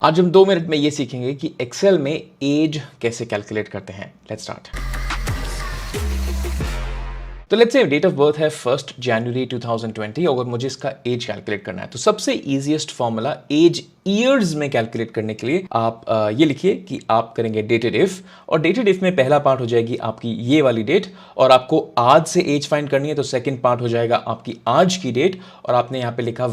आज हम 2 मिनट में ये सीखेंगे कि एक्सेल में एज कैसे कैलकुलेट करते हैं। Let's start. तो let's say date of birth है 1 जनवरी 2020 और मुझे इसका एज कैलकुलेट करना है तो सबसे इजीएस्ट फॉर्मूला एज ईयर्स में कैलकुलेट करने के लिए आप ये लिखिए कि आप करेंगे डेटेड इफ, और डेटेड इफ में पहला पार्ट हो जाएगी आपकी ये वाली डेट और आपको आज से एज फाइंड करनी है तो सेकंड पार्ट हो जाएगा आपकी आज की डेट और आपने यहाँ पे लिखा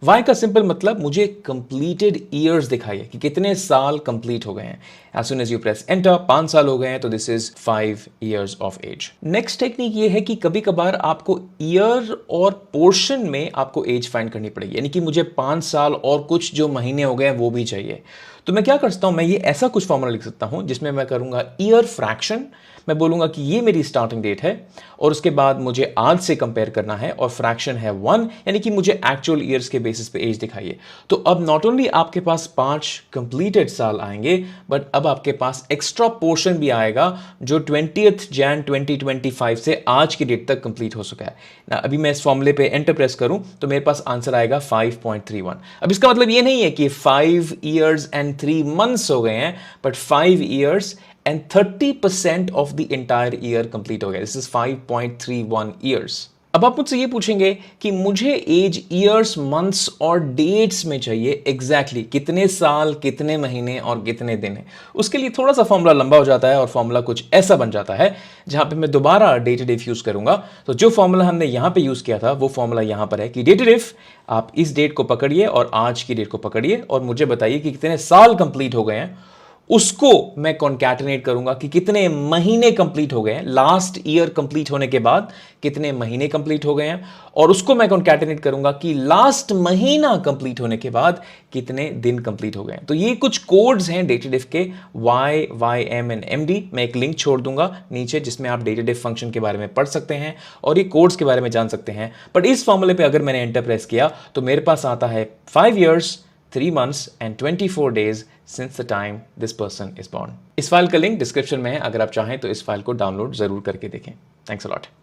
वाई का सिंपल मतलब मुझे कंप्लीटेड ईयर्स दिखाइए कि कितने साल कंप्लीट हो गए हैं। As soon as you press enter 5 साल हो गए हैं तो this is 5 years of age. Next technique ये है कि कभी कभार आपको ईयर और पोर्शन में आपको एज फाइंड करनी पड़ेगी, यानी कि मुझे 5 साल और कुछ जो महीने हो गए वो भी चाहिए। तो मैं क्या कर सकता हूं, मैं ये ऐसा कुछ फॉर्मूला लिख सकता हूं जिसमें मैं करूंगा ईयर फ्रैक्शन। मैं बोलूंगा कि ये मेरी स्टार्टिंग डेट है और उसके बाद मुझे आज से कंपेयर करना है और फ्रैक्शन है 1, यानी कि मुझे एक्चुअल ईयर्स के बेसिस पे एज दिखाइए। तो अब नॉट ओनली आपके पास 5 कंप्लीटेड साल आएंगे बट अब आपके पास एक्स्ट्रा पोर्शन भी आएगा जो 20th जैन 2025 से आज की डेट तक कंप्लीट हो चुका है ना। अभी मैं इस फॉर्मूले पे एंटर प्रेस करूं तो मेरे पास आंसर आएगा 5.31। अब इसका मतलब ये नहीं है कि 5 ईयर्स एंड 3 मंथ्स हो गए हैं but 5 years and 30% of the entire year complete हो गया। This is 5.31 years। अब आप मुझसे ये पूछेंगे कि मुझे एज ईयर्स, मंथ्स और डेट्स में चाहिए एग्जैक्टली कितने साल, कितने महीने और कितने दिन है। उसके लिए थोड़ा सा फॉर्मूला लंबा हो जाता है और फॉर्मूला कुछ ऐसा बन जाता है जहां पे मैं दोबारा डेटेड इफ यूज करूंगा। तो जो फॉर्मूला हमने यहां पे यूज किया था वो फॉर्मूला यहां पर है कि डेटेड इफ आप इस डेट को पकड़िए और आज की डेट को पकड़िए और मुझे बताइए कि कितने साल कंप्लीट हो गए हैं। उसको मैं कॉन्कैटिनेट करूंगा कि कितने महीने कंप्लीट हो गए हैं, लास्ट ईयर कंप्लीट होने के बाद कितने महीने कंप्लीट हो गए हैं, और उसको मैं कॉन्कैटिनेट करूंगा कि लास्ट महीना कंप्लीट होने के बाद कितने दिन कंप्लीट हो गए हैं। तो ये कुछ कोड्स हैं DATEDIF K, Y, Y M and M D. मैं एक लिंक छोड़ दूंगा नीचे जिसमें आप डेटेड इफ फंक्शन के बारे में पढ़ सकते हैं और ये कोड्स के बारे में जान सकते हैं। बट इस फॉर्मूले पे अगर मैंने एंटर प्रेस किया तो मेरे पास आता है 5 years, 3 months and 24 days since the time this person is born। इस फाइल का लिंक डिस्क्रिप्शन में है, अगर आप चाहें तो इस फाइल को डाउनलोड जरूर करके देखें। Thanks a lot.